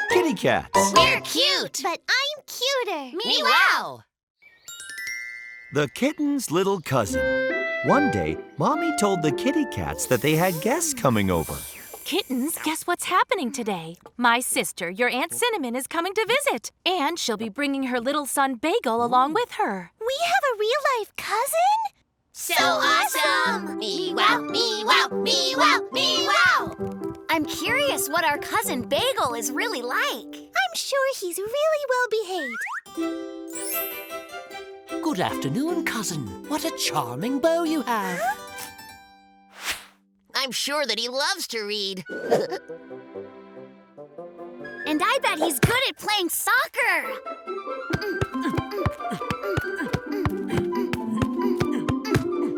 kitty cats. We're cute. But I'm cuter. Meow. The Kitten's little cousin. One day, Mommy told the kitty cats that they had guests coming over. Kittens, guess what's happening today? My sister, your Aunt Cinnamon, is coming to visit. And she'll be bringing her little son Bagel along with her. We have a real-life cousin? So awesome. Meow, meow, meow, meow. I'm curious what our cousin Bagel is really like. I'm sure he's really well behaved. Good afternoon, cousin. What a charming bow you have. I'm sure that he loves to read. And I bet he's good at playing soccer.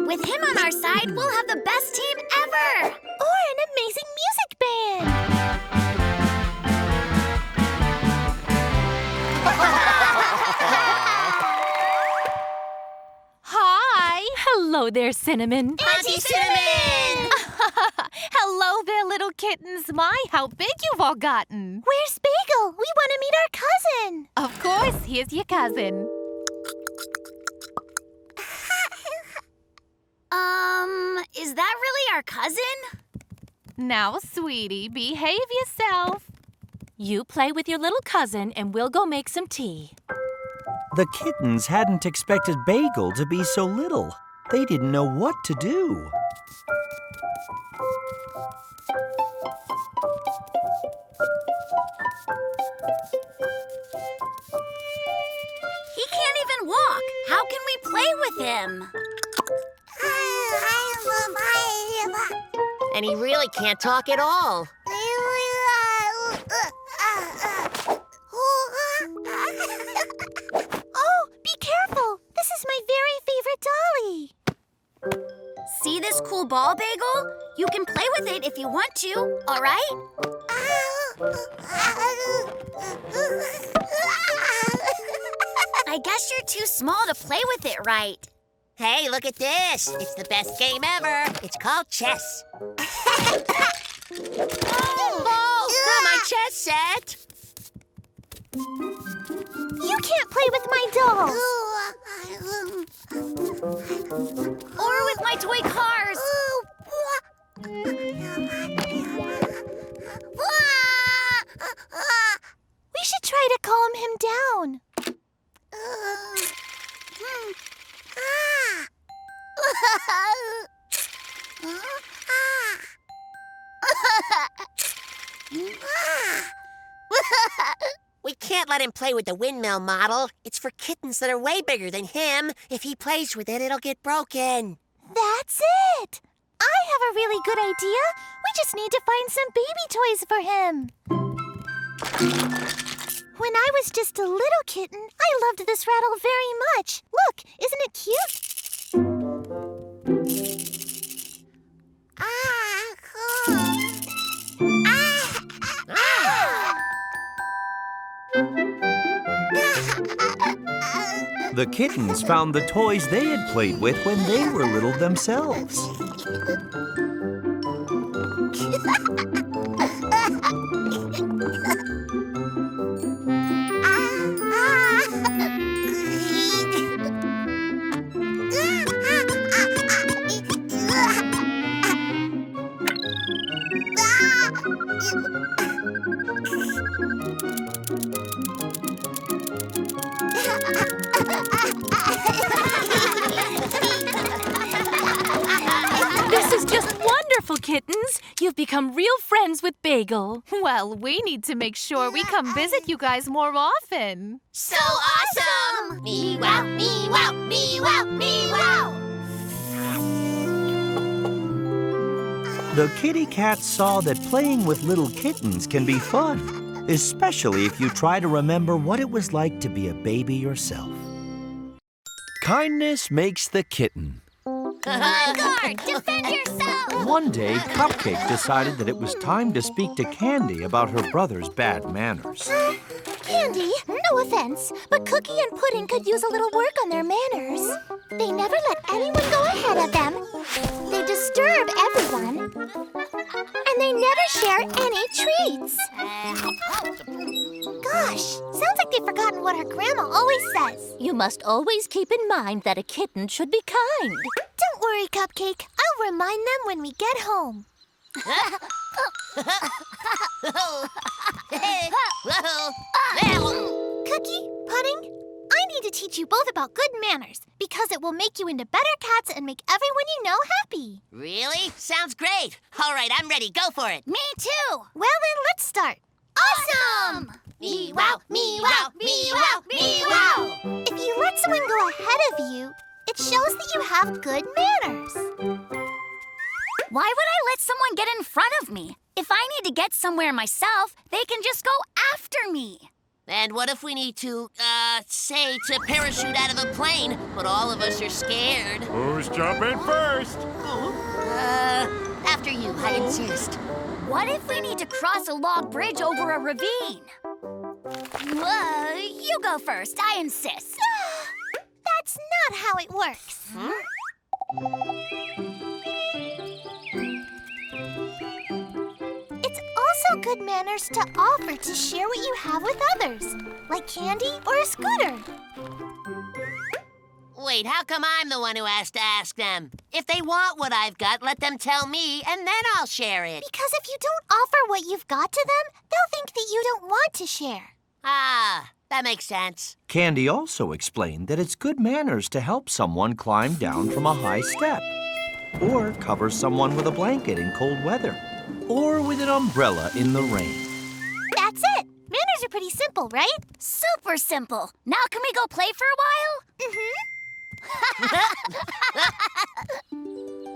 With him on our side, we'll have the best team ever. Or an amazing music band. Hi! Hello there, Cinnamon. Auntie Cinnamon! Hello there, little kittens. My, how big you've all gotten. Where's Bagel? We want to meet our cousin. Of course, here's your cousin. Is that really our cousin? Now, sweetie, behave yourself. You play with your little cousin, and we'll go make some tea. The kittens hadn't expected Bagel to be so little. They didn't know what to do. He can't even walk. How can we play with him? And he really can't talk at all. Oh, be careful. This is my very favorite dolly. See this cool ball, Bagel? You can play with it if you want to, all right? I guess you're too small to play with it right. Hey, look at this. It's the best game ever. It's called chess. Oh, not my chess set. You can't play with my dolls. Or with my toy cars. We should try to calm him down. We can't let him play with the windmill model. It's for kittens that are way bigger than him. If he plays with it, it'll get broken. That's it. I have a really good idea. We just need to find some baby toys for him. When I was just a little kitten, I loved this rattle very much. Look, isn't it cute? The kittens found the toys they had played with when they were little themselves. This is just wonderful, kittens. You've become real friends with Bagel. Well, we need to make sure we come visit you guys more often. So awesome! Meow, meow, meow, meow. The kitty cats saw that playing with little kittens can be fun, especially if you try to remember what it was like to be a baby yourself. Kindness makes the kitten. Guard, defend yourself! One day, Cupcake decided that it was time to speak to Candy about her brother's bad manners. Candy, no offense, but Cookie and Pudding could use a little work on their manners. They never let anyone go ahead of them. They disturb everyone. And they never share any treats. gosh! Sounds like they've forgotten what her grandma always says. You must always keep in mind that a kitten should be kind. Don't worry, Cupcake. I'll remind them when we get home. Cookie, Pudding, I need to teach you both about good manners because it will make you into better cats and make everyone you know happy. Really? Sounds great. All right, I'm ready. Go for it. Me too. Well then, let's start. Awesome! Me-wow, me-wow, me-wow, me-wow. If you let someone go ahead of you, it shows that you have good manners. Why would I let someone get in front of me? If I need to get somewhere myself, they can just go after me. And what if we need to, say to parachute out of a plane, but all of us are scared? Who's jumping first? After you, I insist. What if we need to cross a log bridge over a ravine? You go first, I insist. That's not how it works. It's also good manners to offer to share what you have with others, like candy or a scooter. Wait, how come I'm the one who has to ask them? If they want what I've got, let them tell me, and then I'll share it. Because if you don't offer what you've got to them, they'll think that you don't want to share. Ah, that makes sense. Candy also explained that it's good manners to help someone climb down from a high step, or cover someone with a blanket in cold weather, or with an umbrella in the rain. That's it. Manners are pretty simple, right? Super simple. Now can we go play for a while?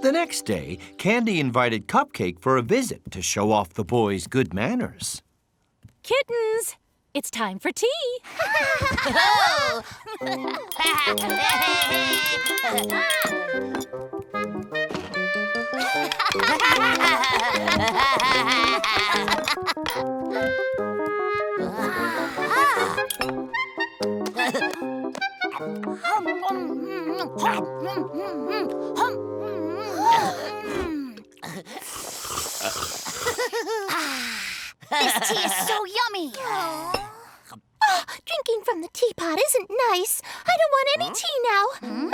The next day, Candy invited Cupcake for a visit to show off the boys' good manners. Kittens, it's time for tea. This tea is so yummy. Drinking from the teapot isn't nice. I don't want any tea now.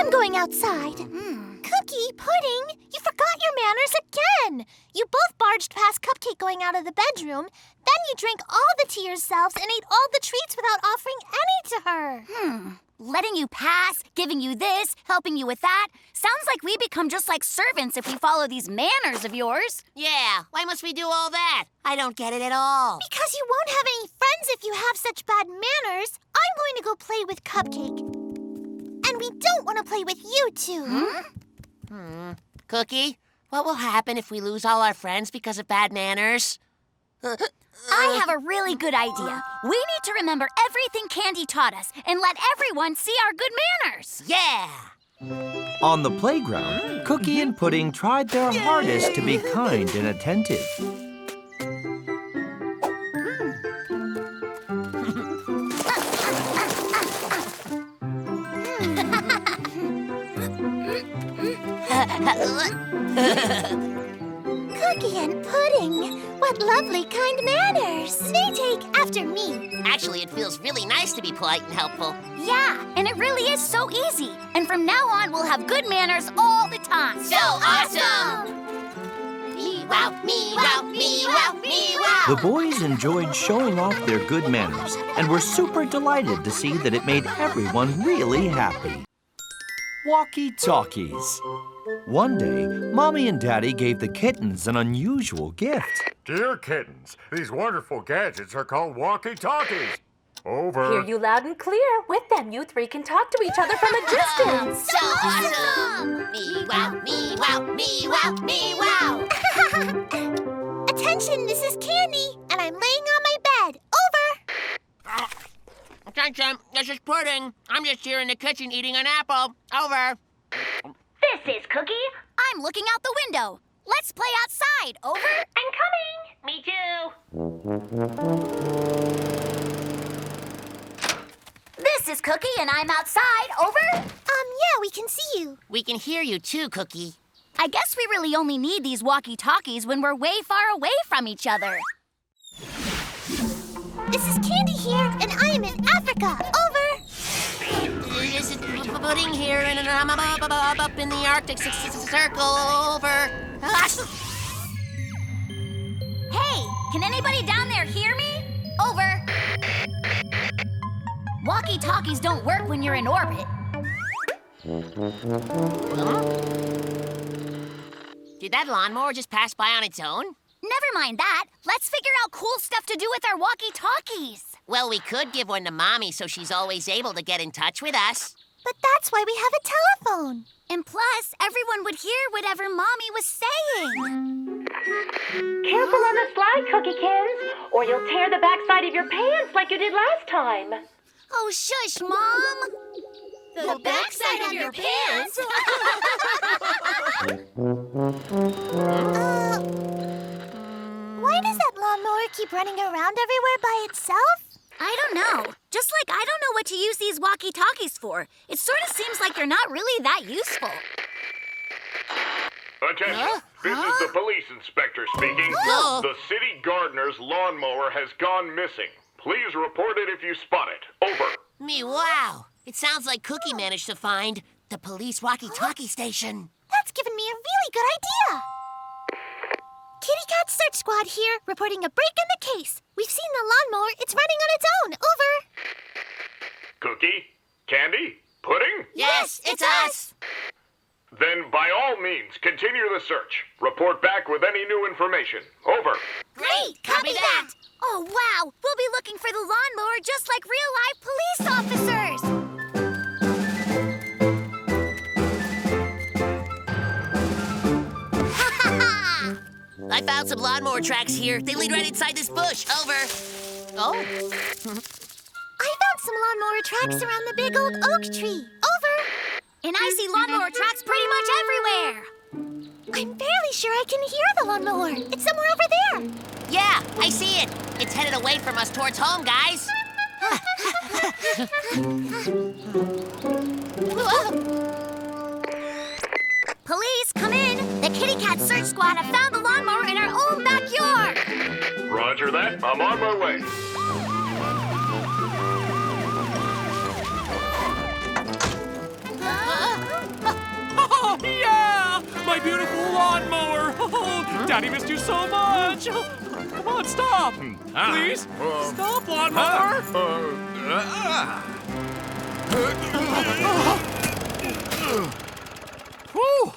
I'm going outside. Cookie, Pudding, you forgot your manners again. You both barged past Cupcake going out of the bedroom. Then you drank all the tea yourselves and ate all the treats without offering any to her. Letting you pass, giving you this, helping you with that. Sounds like we become just like servants if we follow these manners of yours. Yeah, why must we do all that? I don't get it at all. Because you won't have any friends if you have such bad manners. I'm going to go play with Cupcake. And we don't want to play with you two. Cookie, what will happen if we lose all our friends because of bad manners? I have a really good idea. We need to remember everything Candy taught us and let everyone see our good manners. Yeah! On the playground, Cookie and Pudding tried their hardest to be kind and attentive. Cookie and Pudding, what lovely kind manners. They take after me. Actually, it feels really nice to be polite and helpful. Yeah, and it really is so easy. And from now on, we'll have good manners all the time. So awesome! Me-wow, me-wow, me-wow, me-wow! The boys enjoyed showing off their good manners and were super delighted to see that it made everyone really happy. Walkie Talkies. One day, Mommy and Daddy gave the kittens an unusual gift. Dear kittens, these wonderful gadgets are called Walkie Talkies. Over. Hear you loud and clear. With them, you three can talk to each other from a distance. So awesome! Me-wow, me-wow, me-wow, me-wow! Attention, this is Candy, and I'm laying on my bed. Over. Attention, this is Pudding. I'm just here in the kitchen eating an apple. Over. This is Cookie. I'm looking out the window. Let's play outside. Over. Me too. This is Cookie, and I'm outside. Over. Yeah, we can see you. We can hear you too, Cookie. I guess we really only need these walkie-talkies when we're way far away from each other. This is Candy here, and Antarctica. Over. This is Pudding here, and I'm up in the Arctic Circle. Over. Hey, can anybody down there hear me? Over. Walkie Talkies don't work when you're in orbit. Did that lawnmower just pass by on its own? Never mind that. Let's figure out cool stuff to do with our Walkie Talkies. Well, we could give one to Mommy so she's always able to get in touch with us. But that's why we have a telephone. And plus, everyone would hear whatever Mommy was saying. Careful on the slide, Cookiekins, or you'll tear the backside of your pants like you did last time. Oh, shush, Mom. The backside of your pants? Why does that lawnmower keep running around everywhere by itself? I don't know. Just like I don't know what to use these walkie-talkies for. It sort of seems like they're not really that useful. Attention, this is the police inspector speaking. Oh. The city gardener's lawnmower has gone missing. Please report it if you spot it. Over. Wow. It sounds like Cookie managed to find the police walkie-talkie station. That's given me a really good idea. Kitty Cat Search Squad here, reporting a break in the case. We've seen the lawnmower. It's running on its own. Over. Cookie? Candy? Pudding? Yes, it's us. Then by all means, continue the search. Report back with any new information. Over. Great, copy that. Oh, wow. We'll be looking for the lawnmower just like real-life police officers. I found some lawnmower tracks here. They lead right inside this bush. Over. Oh. I found some lawnmower tracks around the big old oak tree. Over. And I see lawnmower tracks pretty much everywhere. I'm fairly sure I can hear the lawnmower. It's somewhere over there. Yeah, I see it. It's headed away from us towards home, guys. Police, come in. The Kitty Cat Search Squad have found the lawnmower in our own backyard. Roger that. I'm on my way. Oh, yeah! My beautiful lawnmower! Oh, Daddy missed you so much! Come on, stop! Please? Stop, lawnmower! Whew!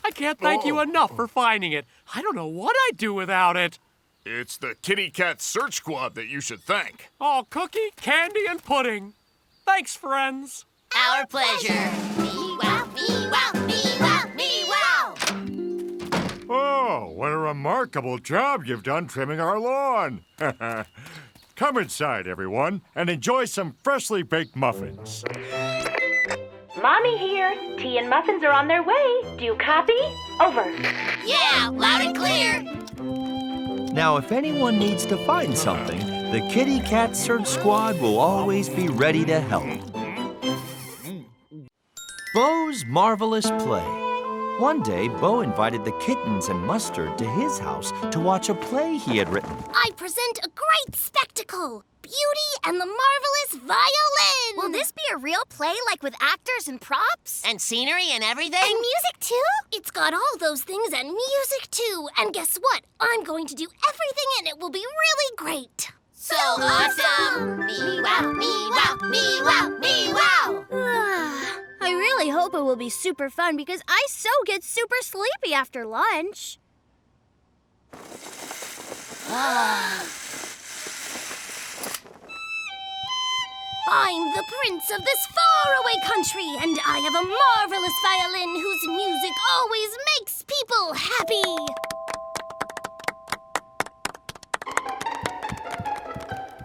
I can't thank you enough for finding it. I don't know what I'd do without it. It's the Kitty Cat Search Squad that you should thank. Oh, Cookie, Candy, and Pudding. Thanks, friends. Our pleasure. Me-wow, me-wow, me-wow, me-wow. Oh, what a remarkable job you've done trimming our lawn. Come inside, everyone, and enjoy some freshly baked muffins. Mommy here. Tea and muffins are on their way. Do you copy? Over. Yeah, loud and clear. Now, if anyone needs to find something, the Kitty Cat Search Squad will always be ready to help. Bo's Marvelous Play. One day, Bo invited the kittens and Mustard to his house to watch a play he had written. I present a great spectacle. Beauty and the Marvelous Violin. Will this be a real play, like with actors and props? And scenery and everything? And music, too? It's got all those things and music, too. And guess what? I'm going to do everything and it will be really great. So awesome! Me-wow, me-wow, me-wow, me-wow! I really hope it will be super fun because I so get super sleepy after lunch. I'm the prince of this faraway country, and I have a marvelous violin whose music always makes people happy.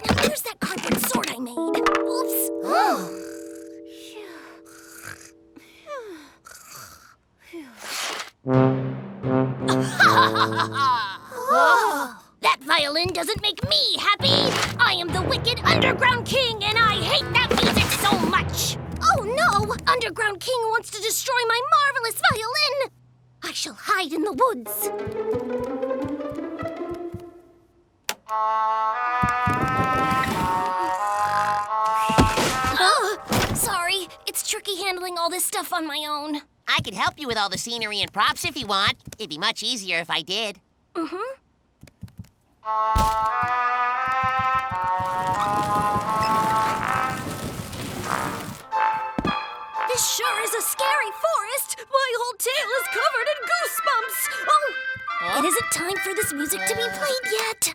Now, where's that cardboard sword I made? Oops. That violin doesn't make me happy. I am the wicked Underground King, and I hate that music so much. Oh no! Underground King wants to destroy my marvelous violin. I shall hide in the woods. all this stuff on my own. I could help you with all the scenery and props if you want. It'd be much easier if I did. Mm-hmm. This sure is a scary forest. My whole tail is covered in goosebumps. Oh! It isn't time for this music to be played yet.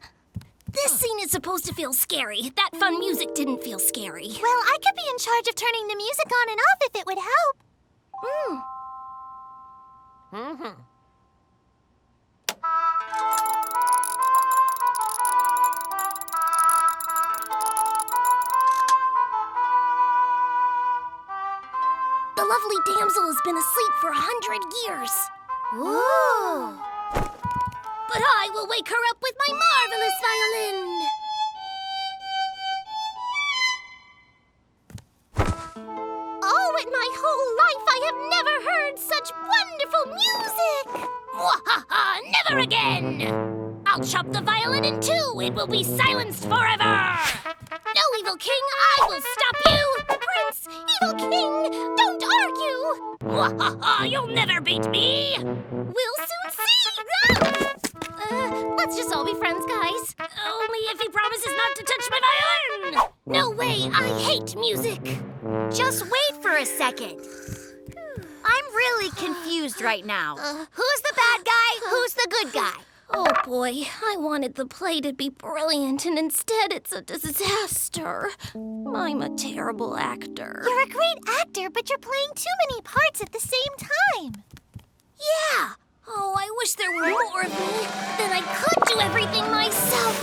This scene is supposed to feel scary. That fun music didn't feel scary. Well, I could be in charge of turning the music on and off if it would help. Mm-hmm. The lovely damsel has been asleep for 100 years. Ooh. But I will wake her up with my marvelous violin. Oh, in my whole life, I have never heard such wonderful music. Mwahaha, never again. I'll chop the violin in two. It will be silenced forever. No, evil king, I will stop you. Prince, evil king, don't argue. Mwahaha, you'll never beat me. We'll soon see. Let's just all be friends, guys. Only if he promises not to touch my violin. No way, I hate music. Just wait for a second. I'm really confused right now. Who's the bad guy? Who's the good guy? Oh boy, I wanted the play to be brilliant, and instead it's a disaster. I'm a terrible actor. You're a great actor, but you're playing too many parts at the same time. Yeah. Oh, I wish there were more of me. Then I could do everything myself.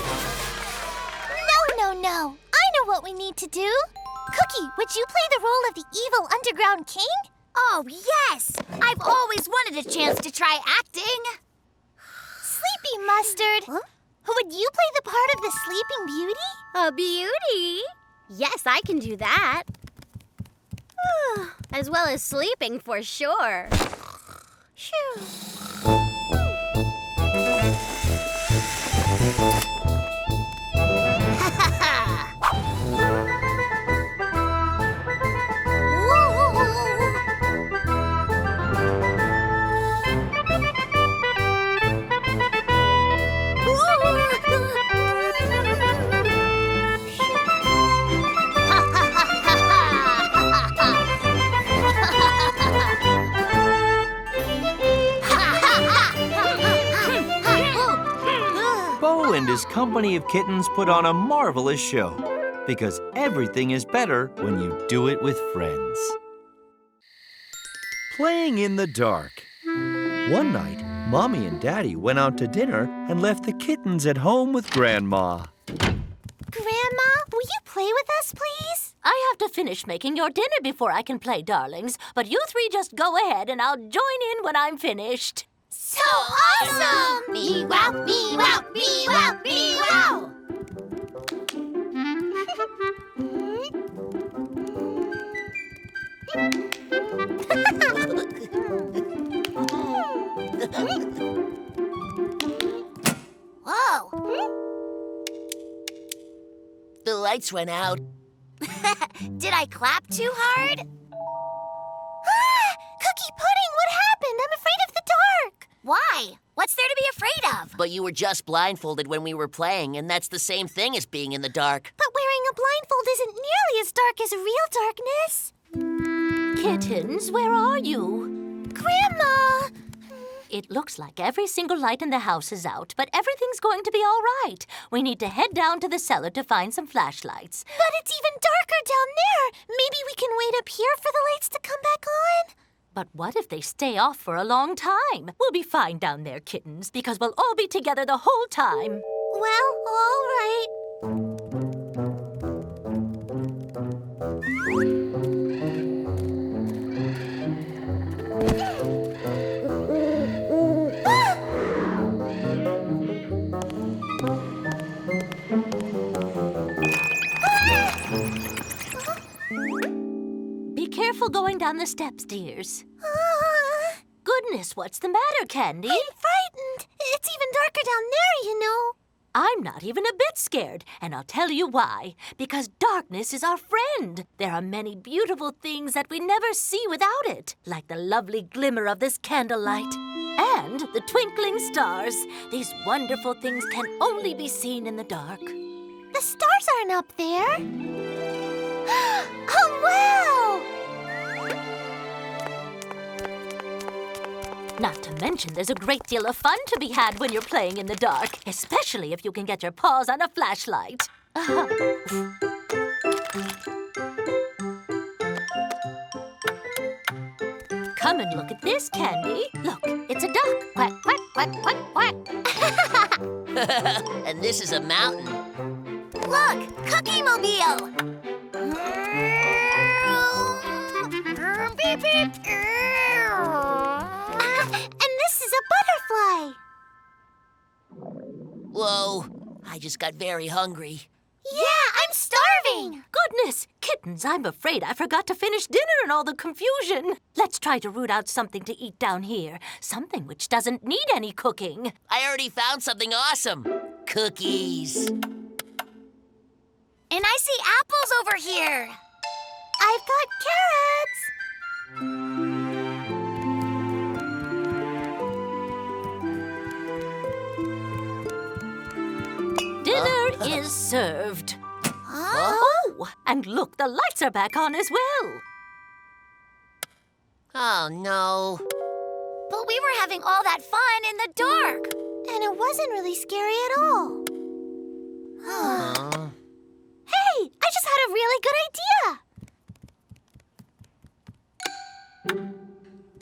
No. I know what we need to do. Cookie, would you play the role of the evil underground king? Oh, yes! I've always wanted a chance to try acting. Sleepy Mustard. Huh? Would you play the part of the Sleeping Beauty? A beauty? Yes, I can do that. As well as sleeping, for sure. Phew. Bo and his company of kittens put on a marvelous show, because everything is better when you do it with friends. Playing in the dark. One night, Mommy and Daddy went out to dinner and left the kittens at home with Grandma. Grandma, will you play with us, please? I have to finish making your dinner before I can play, darlings. But you three just go ahead and I'll join in when I'm finished. So awesome! Me-wow, me-wow, me-wow, me-wow! Whoa! The lights went out. Did I clap too hard? Cookie Pudding, what happened? I'm afraid of the dark. Why? What's there to be afraid of? But you were just blindfolded when we were playing, and that's the same thing as being in the dark. But wearing a blindfold isn't nearly as dark as real darkness. Kittens, where are you? Grandma! It looks like every single light in the house is out, but everything's going to be all right. We need to head down to the cellar to find some flashlights. But it's even darker down there. Maybe we can wait up here for the lights to come back on? But what if they stay off for a long time? We'll be fine down there, kittens, because we'll all be together the whole time. Well, all right. Be careful going down the steps, dears. Goodness, what's the matter, Candy? I'm frightened. It's even darker down there, you know. I'm not even a bit scared, and I'll tell you why. Because darkness is our friend. There are many beautiful things that we never see without it, like the lovely glimmer of this candlelight and the twinkling stars. These wonderful things can only be seen in the dark. The stars aren't up there. Oh, wow! Not to mention, there's a great deal of fun to be had when you're playing in the dark, especially if you can get your paws on a flashlight. Come and look at this, Candy. Look, it's a duck. Quack, quack, quack, quack, quack. And this is a mountain. Look, Cookie Mobile. Beep, beep. And this is a butterfly. Whoa, I just got very hungry. Yeah, I'm starving. Goodness, Kittens, I'm afraid I forgot to finish dinner in all the confusion. Let's try to root out something to eat down here. Something which doesn't need any cooking. I already found something awesome. Cookies. And I see apples over here. I've got carrots. Dinner is served. Huh? Oh, and look, the lights are back on as well. Oh, no. But we were having all that fun in the dark. And it wasn't really scary at all. Hey, I just had a really good idea.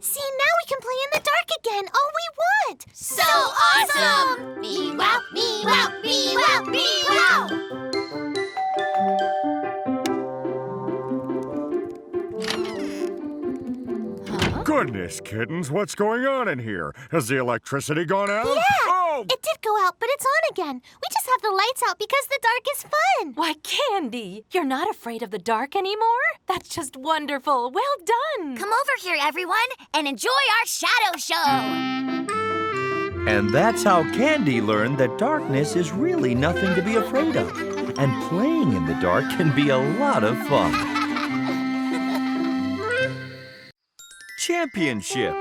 See, now we can play in the dark again, all we want. So awesome! Me wow, me wow, me wow, me wow! Goodness, Kittens, what's going on in here? Has the electricity gone out? Yeah! Oh! It did go out, but it's on again. We just have the lights out because the dark is fun. Why, Candy, you're not afraid of the dark anymore? That's just wonderful. Well done. Come over here, everyone, and enjoy our shadow show. And that's how Candy learned that darkness is really nothing to be afraid of. And playing in the dark can be a lot of fun. Championship.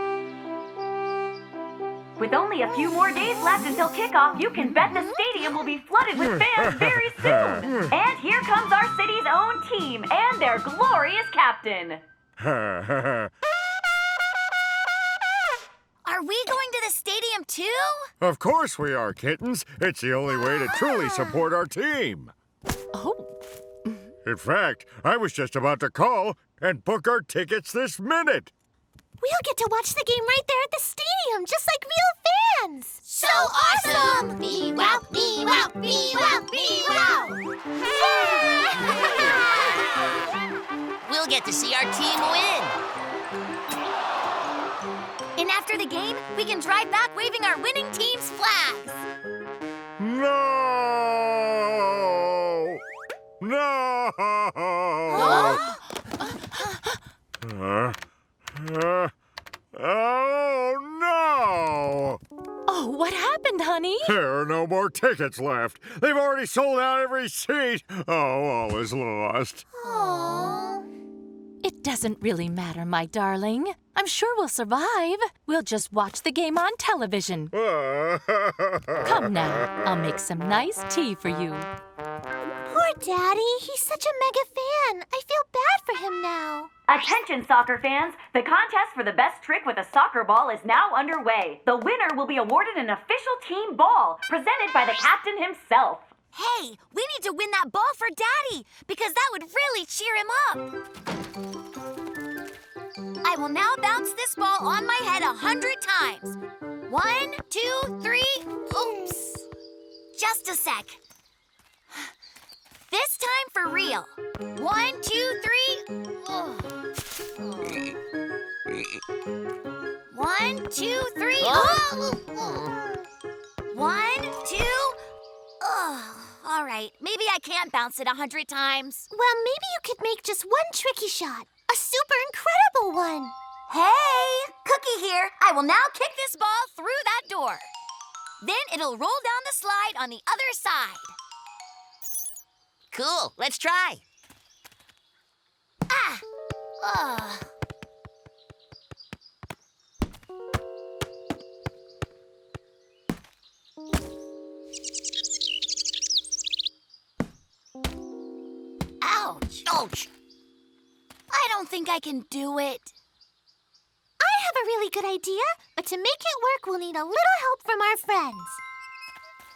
With only a few more days left until kickoff, you can bet the stadium will be flooded with fans very soon. And here comes our city's own team and their glorious captain. Are we going to the stadium too? Of course we are, Kittens. It's the only way to truly support our team. Oh. In fact, I was just about to call and book our tickets this minute. We'll get to watch the game right there at the stadium, just like real fans. So awesome! Me wow, me wow, me wow, me wow! We'll get to see our team win. And after the game, we can drive back waving our winning team's flags. No! No! Oh, no! Oh, what happened, honey? There are no more tickets left. They've already sold out every seat. Oh, all is lost. Aww. It doesn't really matter, my darling. I'm sure we'll survive. We'll just watch the game on television. Come now, I'll make some nice tea for you. Poor Daddy. He's such a mega fan. I feel bad for him now. Attention, soccer fans! The contest for the best trick with a soccer ball is now underway. The winner will be awarded an official team ball, presented by the captain himself. Hey, we need to win that ball for Daddy, because that would really cheer him up. I will now bounce this ball on my head 100 times. 1, 2, 3, oops. Just a sec. This time for real. 1, 2, 3. Oh. 1, 2, 3. Oh. 1, 2. Oh. All right, maybe I can't bounce it 100 times. Well, maybe you could make just one tricky shot. A super incredible one. Hey, Cookie here. I will now kick this ball through that door. Then it'll roll down the slide on the other side. Cool, let's try. Ah! Ugh. Ouch! Ouch! I don't think I can do it. I have a really good idea, but to make it work, we'll need a little help from our friends.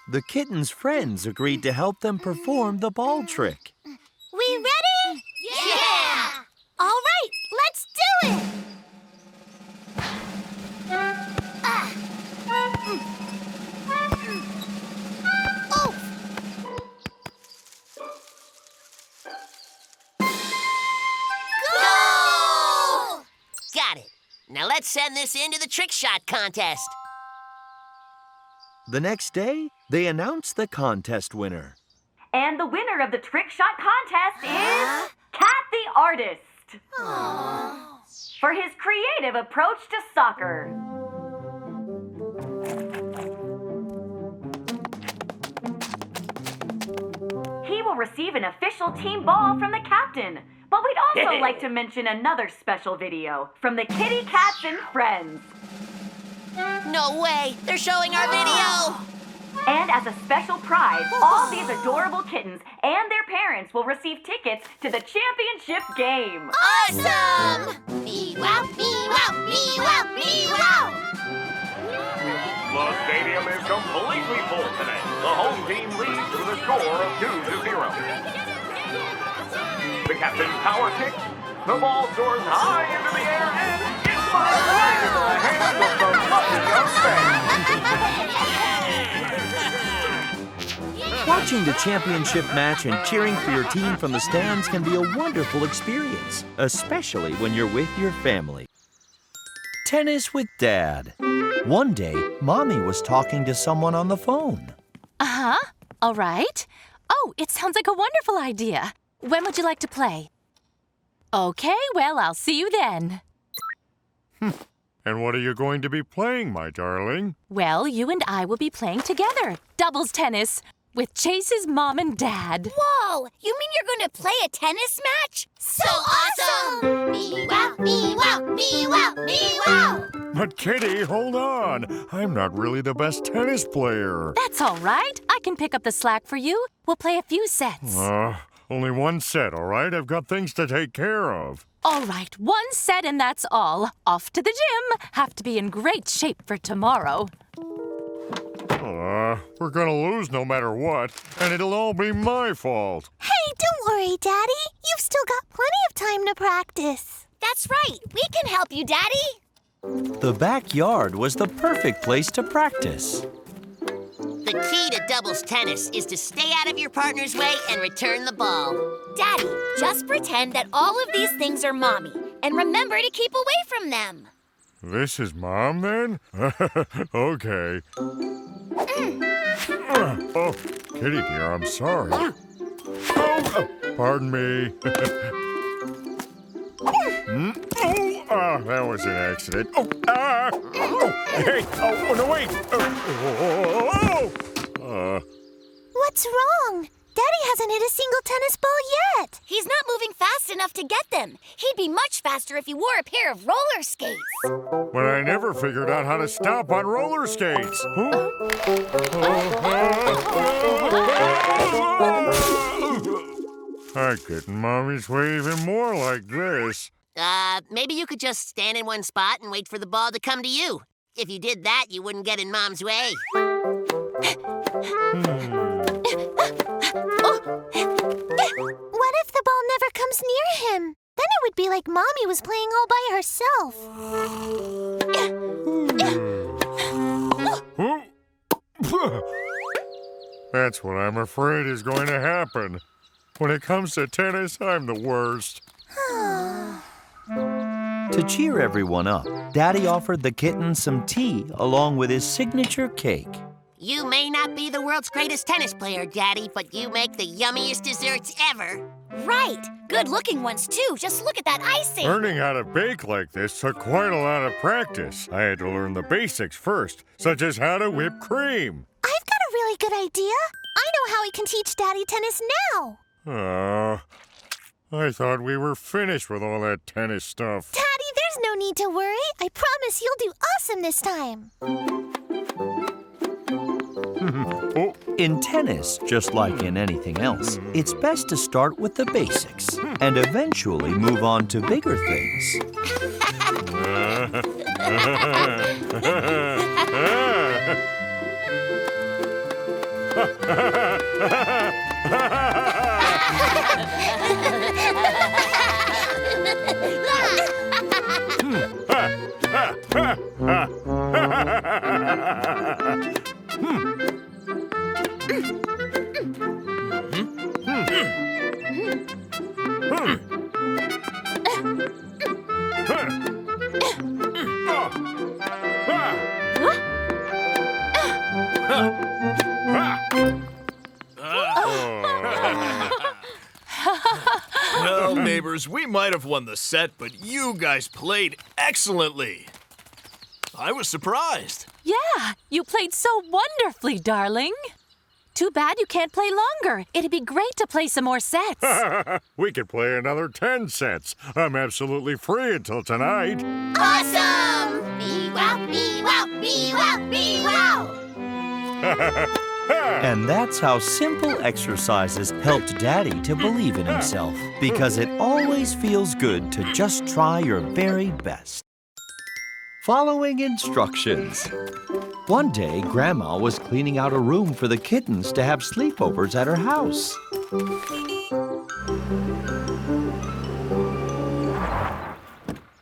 The kitten's friends agreed to help them perform the ball trick. We ready? Yeah! All right, let's do it! Oh! Go! Got it. Now let's send this in to the trick shot contest. The next day, they announced the contest winner. And the winner of the trick shot contest is Cat the Artist. For his creative approach to soccer. He will receive an official team ball from the captain. But we'd also like to mention another special video from the Kitty Cats and Friends. No way! They're showing our video! And as a special prize, all these adorable kittens and their parents will receive tickets to the championship game. Awesome! Me-wow, me-wow, me-wow, me-wow! The stadium is completely full today. The home team leads with a score of 2-0. The captain's power kick. The ball soars high into the air and it's right into the hands of the lucky young fans. Watching the championship match and cheering for your team from the stands can be a wonderful experience, especially when you're with your family. Tennis with Dad. One day, Mommy was talking to someone on the phone. Uh-huh. All right. Oh, it sounds like a wonderful idea. When would you like to play? Okay, well, I'll see you then. And what are you going to be playing, my darling? Well, you and I will be playing together. Doubles tennis with Chase's mom and dad. Whoa! You mean you're going to play a tennis match? So awesome! Me-wow, me-wow, me-wow, me-wow! But Kitty, hold on. I'm not really the best tennis player. That's all right. I can pick up the slack for you. We'll play a few sets. Only one set, all right? I've got things to take care of. All right, one set and that's all. Off to the gym. Have to be in great shape for tomorrow. We're gonna lose no matter what, and it'll all be my fault. Hey, don't worry, Daddy. You've still got plenty of time to practice. That's right. We can help you, Daddy. The backyard was the perfect place to practice. The key to doubles tennis is to stay out of your partner's way and return the ball. Daddy, just pretend that all of these things are Mommy, and remember to keep away from them. This is Mom, then? Okay. Oh, Kitty dear, I'm sorry. Pardon me. That was an accident. Hey, no, wait. What's wrong? Daddy hasn't hit a single tennis ball yet. He's not moving fast enough to get them. He'd be much faster if he wore a pair of roller skates. But I never figured out how to stop on roller skates. I couldn't Mommy's way even more like this. Maybe you could just stand in one spot and wait for the ball to come to you. If you did that, you wouldn't get in Mom's way. What if the ball never comes near him? Then it would be like Mommy was playing all by herself. That's what I'm afraid is going to happen. When it comes to tennis, I'm the worst. To cheer everyone up, Daddy offered the kitten some tea along with his signature cake. You may not be the world's greatest tennis player, Daddy, but you make the yummiest desserts ever. Right. Good-looking ones, too. Just look at that icing. Learning how to bake like this took quite a lot of practice. I had to learn the basics first, such as how to whip cream. I've got a really good idea. I know how we can teach Daddy tennis now. I thought we were finished with all that tennis stuff. Daddy, there's no need to worry. I promise you'll do awesome this time. In tennis, just like in anything else, it's best to start with the basics and eventually move on to bigger things. Well, neighbors, we might have won the set, but you guys played excellently. I was surprised. Yeah, you played so wonderfully, darling. Too bad you can't play longer. It'd be great to play some more sets. We could play another 10 sets. I'm absolutely free until tonight. Awesome! Me-wow, me-wow, me-wow, me-wow! And that's how simple exercises helped Daddy to believe in himself, because it always feels good to just try your very best. Following instructions. One day, Grandma was cleaning out a room for the kittens to have sleepovers at her house.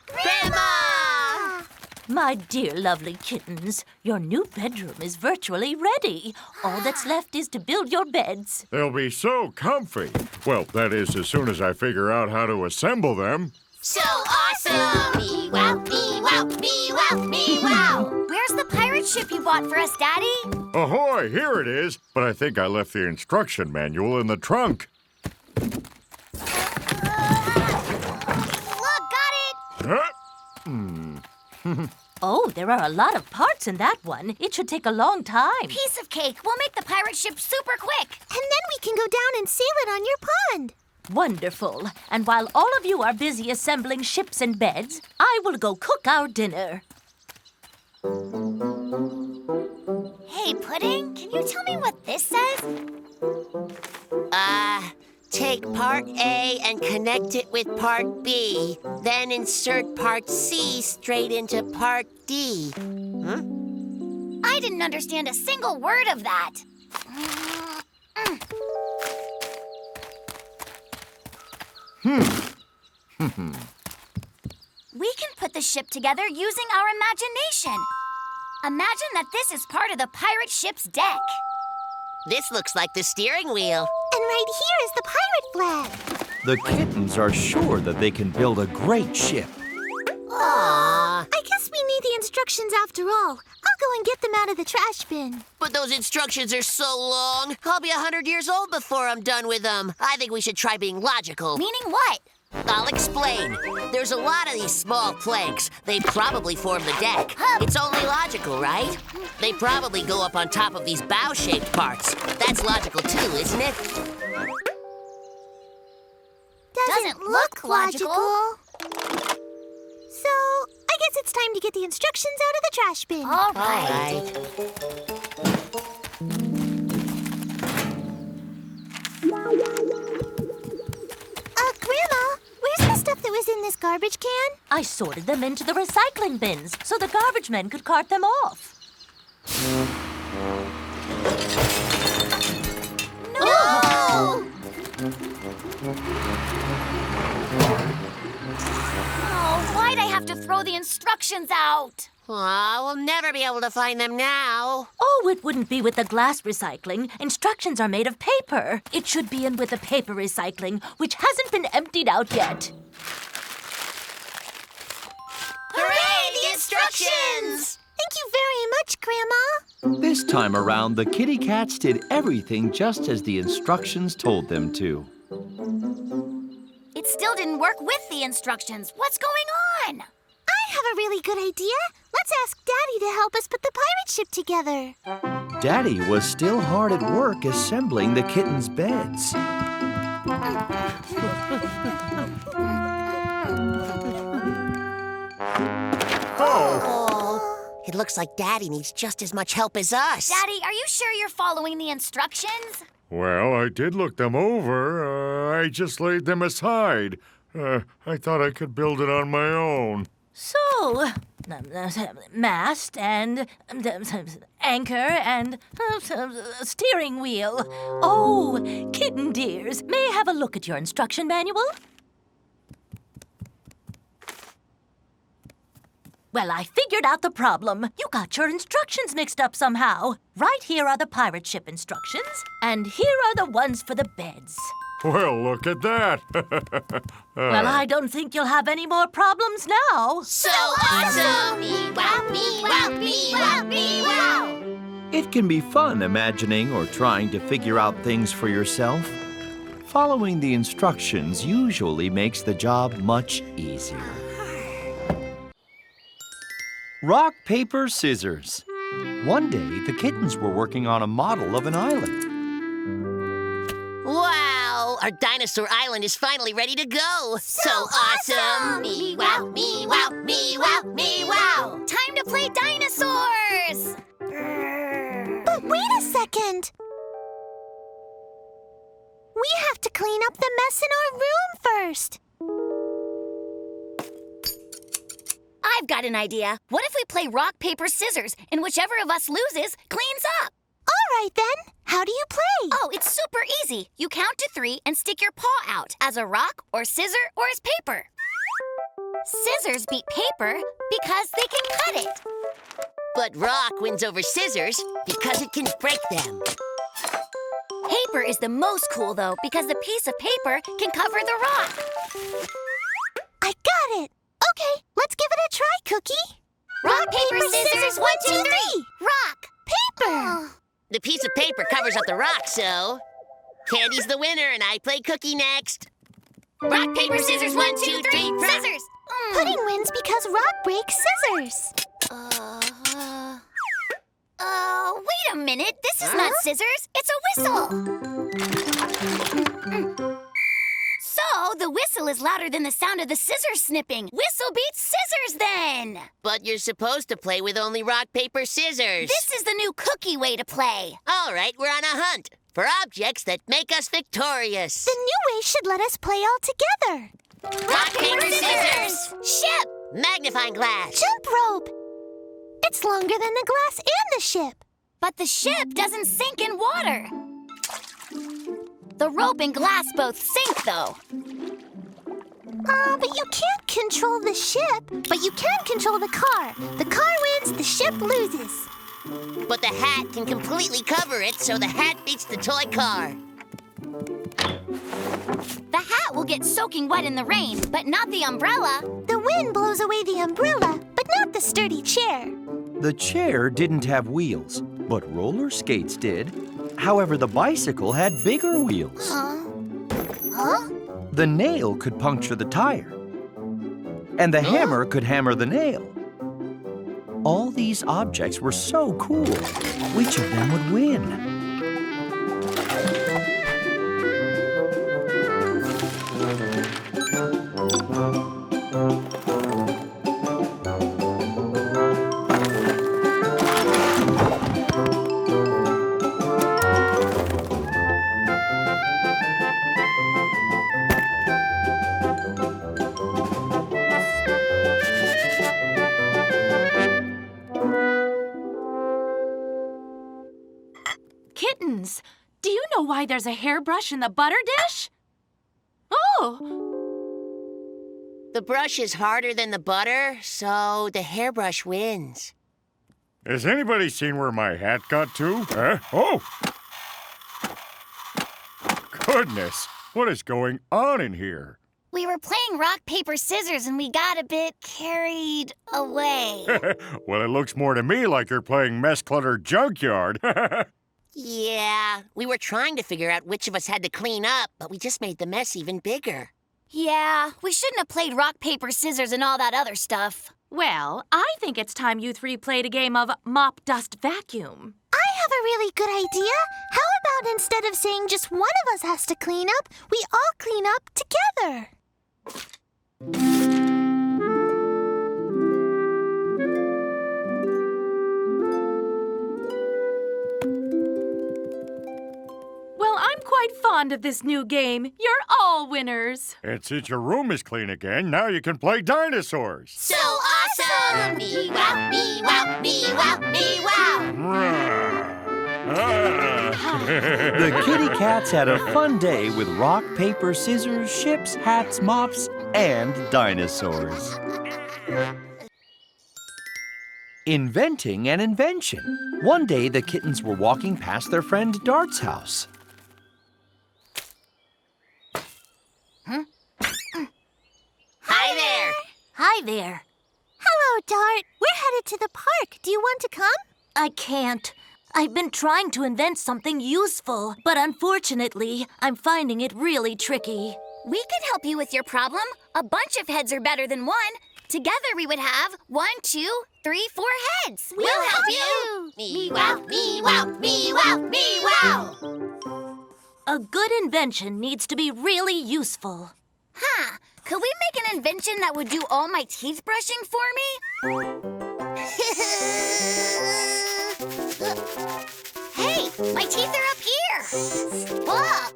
Grandma! My dear lovely kittens, your new bedroom is virtually ready. All that's left is to build your beds. They'll be so comfy. Well, that is, as soon as I figure out how to assemble them. So awesome! Me-wow, me-wow, me-wow, me-wow! Where's the pirate ship you bought for us, Daddy? Ahoy, here it is. But I think I left the instruction manual in the trunk. Look, got it! Oh, there are a lot of parts in that one. It should take a long time. Piece of cake. We'll make the pirate ship super quick. And then we can go down and sail it on your pond. Wonderful. And while all of you are busy assembling ships and beds, I will go cook our dinner. Hey, Pudding, can you tell me what this says? Take part A and connect it with part B. Then insert part C straight into part D. I didn't understand a single word of that. We can put the ship together using our imagination. Imagine that this is part of the pirate ship's deck. This looks like the steering wheel. And right here is the pirate flag. The kittens are sure that they can build a great ship. Aww. I guess we need the instructions after all. I'll go and get them out of the trash bin. But those instructions are so long. I'll be 100 years old before I'm done with them. I think we should try being logical. Meaning what? I'll explain. There's a lot of these small planks. They probably form the deck. It's only logical, right? They probably go up on top of these bow-shaped parts. That's logical too, isn't it? Doesn't look logical. So, I guess it's time to get the instructions out of the trash bin. All right. Grandma, where's the stuff that was in this garbage can? I sorted them into the recycling bins so the garbage men could cart them off. No! Oh, why'd I have to throw the instructions out? We'll never be able to find them now. Oh, it wouldn't be with the glass recycling. Instructions are made of paper. It should be in with the paper recycling, which hasn't been emptied out yet. Hooray, the instructions! Thank you very much, Grandma. This time around, the kitty cats did everything just as the instructions told them to. It still didn't work with the instructions. What's going on? I have a really good idea. Let's ask Daddy to help us put the pirate ship together. Daddy was still hard at work assembling the kittens' beds. Oh, it looks like Daddy needs just as much help as us. Daddy, are you sure you're following the instructions? Well, I did look them over. I just laid them aside. I thought I could build it on my own. So, mast and anchor and steering wheel. Oh, kitten dears, may I have a look at your instruction manual? Well, I figured out the problem. You got your instructions mixed up somehow. Right here are the pirate ship instructions, and here are the ones for the beds. Well, look at that. Well, I don't think you'll have any more problems now. So awesome! Me-wow, me-wow, me-wow, me-wow! It can be fun imagining or trying to figure out things for yourself. Following the instructions usually makes the job much easier. Rock, paper, scissors. One day, the kittens were working on a model of an island. Wow! Our dinosaur island is finally ready to go! So awesome! Me-wow, me-wow, me-wow, me-wow! Time to play dinosaurs! But wait a second. We have to clean up the mess in our room first. I've got an idea. What if we play rock, paper, scissors, and whichever of us loses cleans up? All right, then. How do you play? Oh, it's super easy. You count to 3 and stick your paw out as a rock or scissor or as paper. Scissors beat paper because they can cut it. But rock wins over scissors because it can break them. Paper is the most cool, though, because the piece of paper can cover the rock. I got it. Okay, let's give it a try, Cookie. Rock, paper, scissors, 1, 2, 3. Rock. Paper. The piece of paper covers up the rock, so... Candy's the winner, and I play Cookie next. Rock, paper, scissors, 1, 2, 3, scissors! Pudding wins because rock breaks scissors. Wait a minute. This is not scissors. It's a whistle. So, the whistle is louder than the sound of the scissors snipping. Whistle beats scissors, then. But you're supposed to play with only rock, paper, scissors. This is the new Cookie way to play. All right, we're on a hunt for objects that make us victorious. The new way should let us play all together. Rock, paper, scissors! Ship! Magnifying glass! Jump rope! It's longer than the glass and the ship. But the ship doesn't sink in water. The rope and glass both sink, though. But you can't control the ship. But you can control the car. The car wins, the ship loses. But the hat can completely cover it, so the hat beats the toy car. The hat will get soaking wet in the rain, but not the umbrella. The wind blows away the umbrella, but not the sturdy chair. The chair didn't have wheels, but roller skates did. However, the bicycle had bigger wheels. Huh? The nail could puncture the tire. And the hammer could hammer the nail. All these objects were so cool. Which of them would win? Kittens, do you know why there's a hairbrush in the butter dish? Oh! The brush is harder than the butter, so the hairbrush wins. Has anybody seen where my hat got to? Oh! Goodness, what is going on in here? We were playing rock, paper, scissors, and we got a bit carried away. Well, it looks more to me like you're playing mess-cluttered junkyard. Yeah, we were trying to figure out which of us had to clean up, but we just made the mess even bigger. Yeah, we shouldn't have played rock, paper, scissors and all that other stuff. Well, I think it's time you three played a game of mop, dust, vacuum. I have a really good idea. How about instead of saying just one of us has to clean up, we all clean up together? Well, I'm quite fond of this new game. You're all winners. And since your room is clean again, now you can play dinosaurs. So awesome! Me wow, me wow, me wow, me wow! The kitty cats had a fun day with rock, paper, scissors, ships, hats, mops, and dinosaurs. Inventing an invention. One day, the kittens were walking past their friend Dart's house. Hi there! Hi there. Hello, Dart. We're headed to the park. Do you want to come? I can't. I've been trying to invent something useful, but unfortunately, I'm finding it really tricky. We can help you with your problem. A bunch of heads are better than one. Together we would have 1, 2, 3, 4 heads. We'll help you! Me wow, me wow, me wow, me wow! A good invention needs to be really useful. Huh. Could we make an invention that would do all my teeth brushing for me? Hey, my teeth are up here. Ah.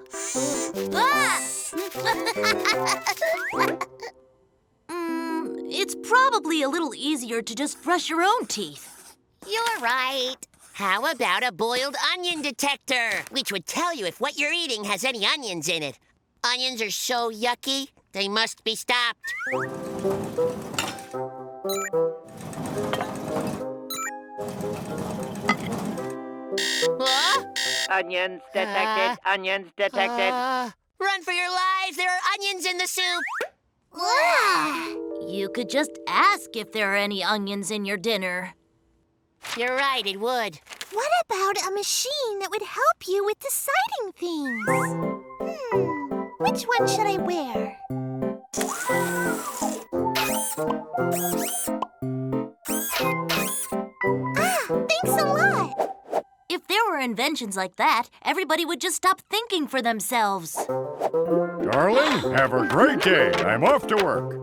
It's probably a little easier to just brush your own teeth. You're right. How about a boiled onion detector, which would tell you if what you're eating has any onions in it? Onions are so yucky, they must be stopped. Onions detected, onions detected. Run for your lives, there are onions in the soup. You could just ask if there are any onions in your dinner. You're right, it would. What about a machine that would help you with deciding things? Which one should I wear? Thanks a lot. If there were inventions like that, everybody would just stop thinking for themselves. Darling, have a great day. I'm off to work.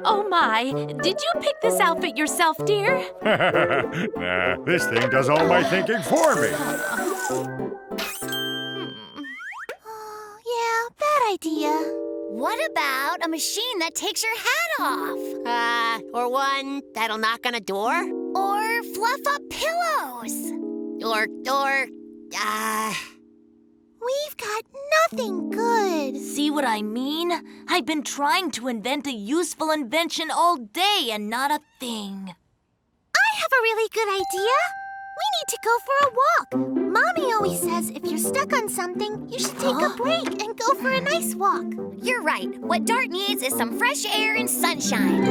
Oh my, did you pick this outfit yourself, dear? Nah, this thing does all my thinking for me. Yeah, bad idea. What about a machine that takes your hat off? Or one that'll knock on a door? Or fluff up pillows? We've got nothing good. See what I mean? I've been trying to invent a useful invention all day and not a thing. I have a really good idea. We need to go for a walk. Mommy always says if you're stuck on something, you should take a break and go for a nice walk. You're right. What Dart needs is some fresh air and sunshine.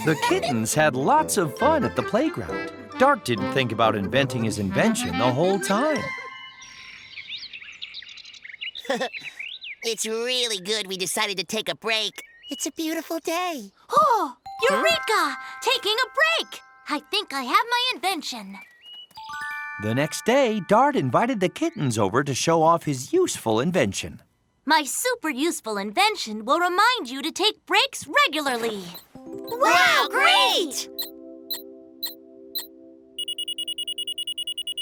The kittens had lots of fun at the playground. Dart didn't think about inventing his invention the whole time. It's really good we decided to take a break. It's a beautiful day. Oh, Eureka! Taking a break! I think I have my invention. The next day, Dart invited the kittens over to show off his useful invention. My super useful invention will remind you to take breaks regularly. Wow, great!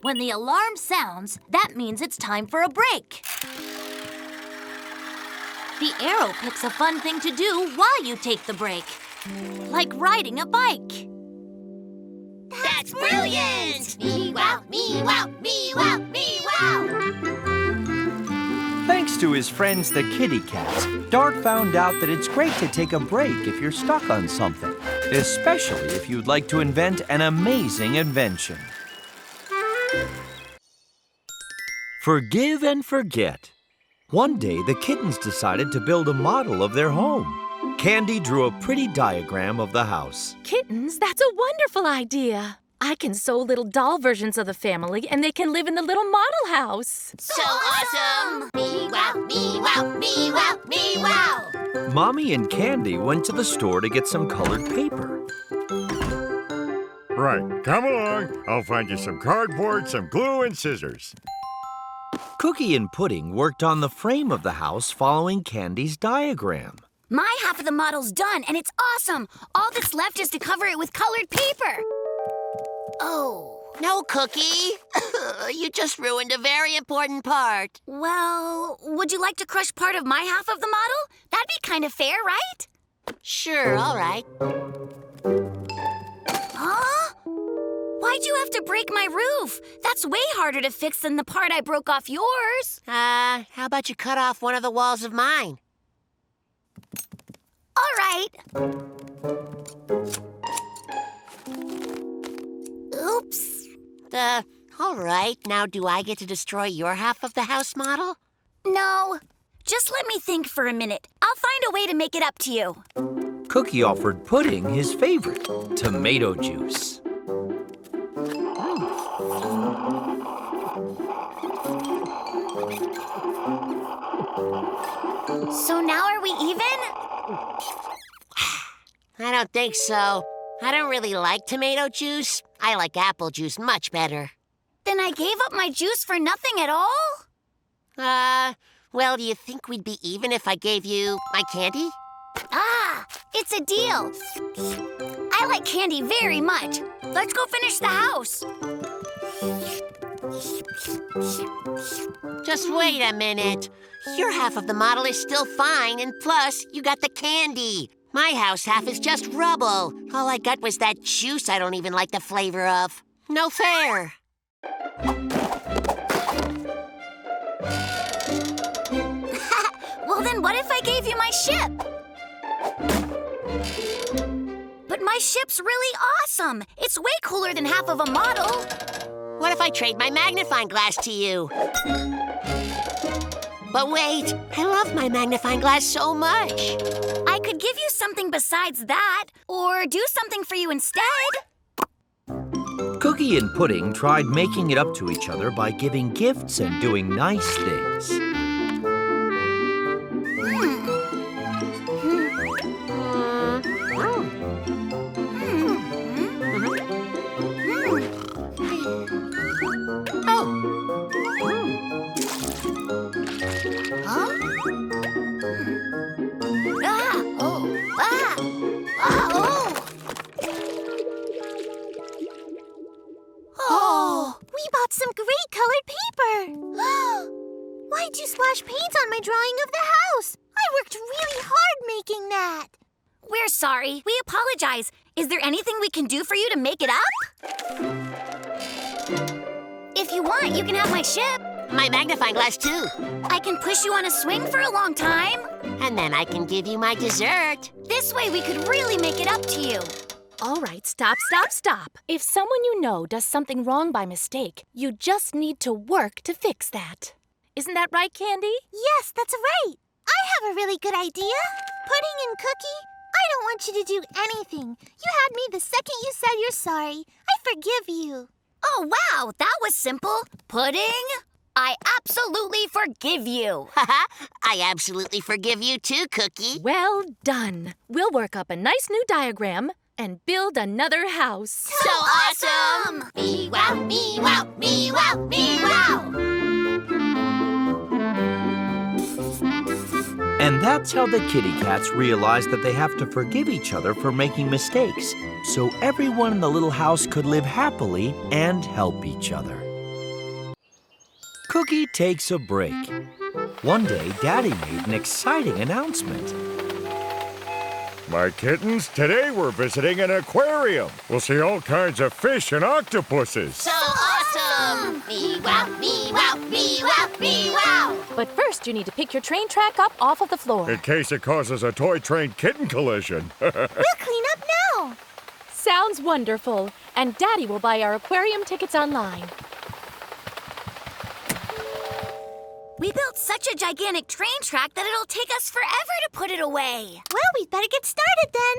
When the alarm sounds, that means it's time for a break. The arrow picks a fun thing to do while you take the break. Like riding a bike. That's brilliant! Me wow, me wow, me wow, me wow! Thanks to his friends the kitty cats, Dart found out that it's great to take a break if you're stuck on something, especially if you'd like to invent an amazing invention. Forgive and forget. One day, the kittens decided to build a model of their home. Candy drew a pretty diagram of the house. Kittens, that's a wonderful idea. I can sew little doll versions of the family, and they can live in the little model house. So awesome! Me wow, me wow, me wow, me wow! Mommy and Candy went to the store to get some colored paper. Right, come along. I'll find you some cardboard, some glue, and scissors. Cookie and Pudding worked on the frame of the house following Candy's diagram. My half of the model's done, and it's awesome. All that's left is to cover it with colored paper. Oh. No, Cookie. You just ruined a very important part. Well, would you like to crush part of my half of the model? That'd be kind of fair, right? Sure, all right. Huh? Why'd you have to break my roof? That's way harder to fix than the part I broke off yours. How about you cut off one of the walls of mine? All right. Oops. All right. Now, do I get to destroy your half of the house model? No. Just let me think for a minute. I'll find a way to make it up to you. Cookie offered Pudding his favorite, tomato juice. So now are we even? I don't think so. I don't really like tomato juice. I like apple juice much better. Then I gave up my juice for nothing at all? Well, do you think we'd be even if I gave you my candy? Ah, it's a deal. I like candy very much. Let's go finish the house. Just wait a minute. Your half of the model is still fine, and plus, you got the candy. My house half is just rubble. All I got was that juice I don't even like the flavor of. No fair. Well, then what if I gave you my ship? But my ship's really awesome. It's way cooler than half of a model. What if I trade my magnifying glass to you? But wait, I love my magnifying glass so much. I could give you something besides that, or do something for you instead. Cookie and Pudding tried making it up to each other by giving gifts and doing nice things. Some great colored paper. Why'd you splash paint on my drawing of the house? I worked really hard making that. We're sorry. We apologize. Is there anything we can do for you to make it up? If you want, you can have my ship. My magnifying glass, too. I can push you on a swing for a long time. And then I can give you my dessert. This way we could really make it up to you. All right, stop. If someone you know does something wrong by mistake, you just need to work to fix that. Isn't that right, Candy? Yes, that's right. I have a really good idea. Pudding and Cookie, I don't want you to do anything. You had me the second you said you're sorry. I forgive you. Oh, wow, that was simple. Pudding, I absolutely forgive you. I absolutely forgive you too, Cookie. Well done. We'll work up a nice new diagram and build another house. So awesome! Me wow, me wow, me wow, me wow! And that's how the kitty cats realized that they have to forgive each other for making mistakes, so everyone in the little house could live happily and help each other. Cookie takes a break. One day, Daddy made an exciting announcement. My kittens, today we're visiting an aquarium. We'll see all kinds of fish and octopuses. So awesome! Me-wow, me-wow, me-wow, me-wow! But first, you need to pick your train track up off of the floor. In case it causes a toy train kitten collision. We'll clean up now. Sounds wonderful. And Daddy will buy our aquarium tickets online. We built such a gigantic train track that it'll take us forever to put it away. Well, we'd better get started then.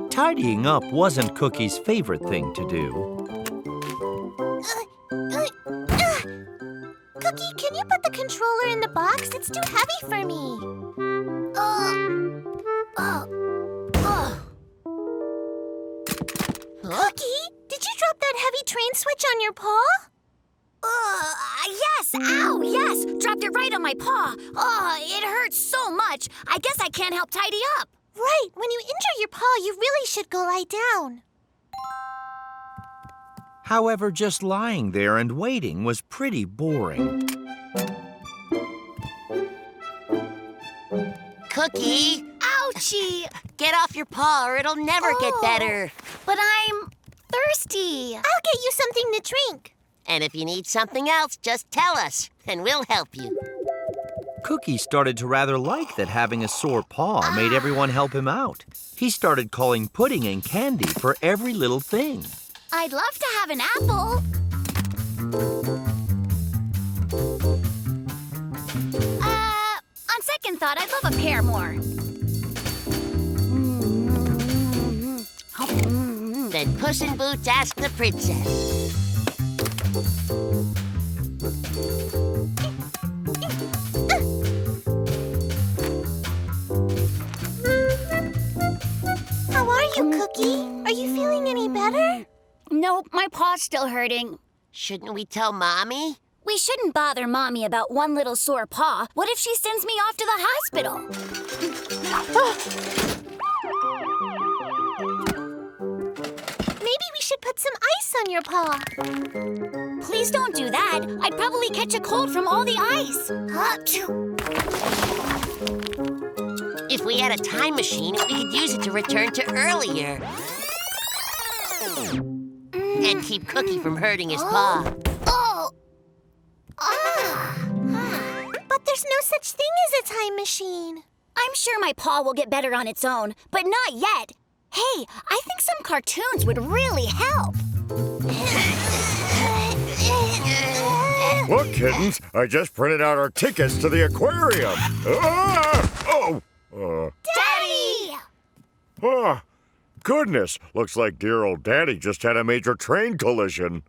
Tidying up wasn't Cookie's favorite thing to do. Cookie, can you put the controller in the box? It's too heavy for me. Cookie, did you drop that heavy train switch on your paw? Yes! Ow, yes! Dropped it right on my paw. Oh, it hurts so much. I guess I can't help tidy up. Right, when you injure your paw, you really should go lie down. However, just lying there and waiting was pretty boring. Cookie! Ouchie! Get off your paw or it'll never get better. But I'm thirsty. I'll get you something to drink. And if you need something else, just tell us, and we'll help you. Cookie started to rather like that having a sore paw made everyone help him out. He started calling pudding and candy for every little thing. I'd love to have an apple. On second thought, I'd love a pear more. Then Puss in Boots asked the princess. How are you, Cookie? Are you feeling any better? Nope, my paw's still hurting. Shouldn't we tell Mommy? We shouldn't bother Mommy about one little sore paw. What if she sends me off to the hospital? Maybe we should put some ice on your paw. Please don't do that. I'd probably catch a cold from all the ice. If we had a time machine, we could use it to return to earlier. And keep Cookie from hurting his paw. But there's no such thing as a time machine. I'm sure my paw will get better on its own, but not yet. Hey, I think some cartoons would really help. Look, kittens, I just printed out our tickets to the aquarium. Daddy! Oh, goodness, looks like dear old Daddy just had a major train collision.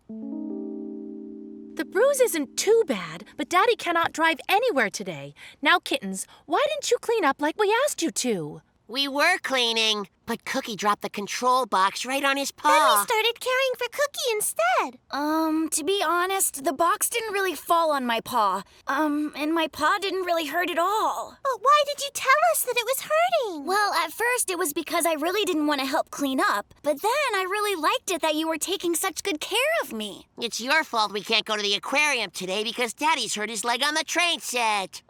The bruise isn't too bad, but Daddy cannot drive anywhere today. Now, Kittens, why didn't you clean up like we asked you to? We were cleaning, but Cookie dropped the control box right on his paw. Then we started caring for Cookie instead. To be honest, the box didn't really fall on my paw. And my paw didn't really hurt at all. But why did you tell us that it was hurting? Well, at first it was because I really didn't want to help clean up. But then I really liked it that you were taking such good care of me. It's your fault we can't go to the aquarium today because Daddy's hurt his leg on the train set.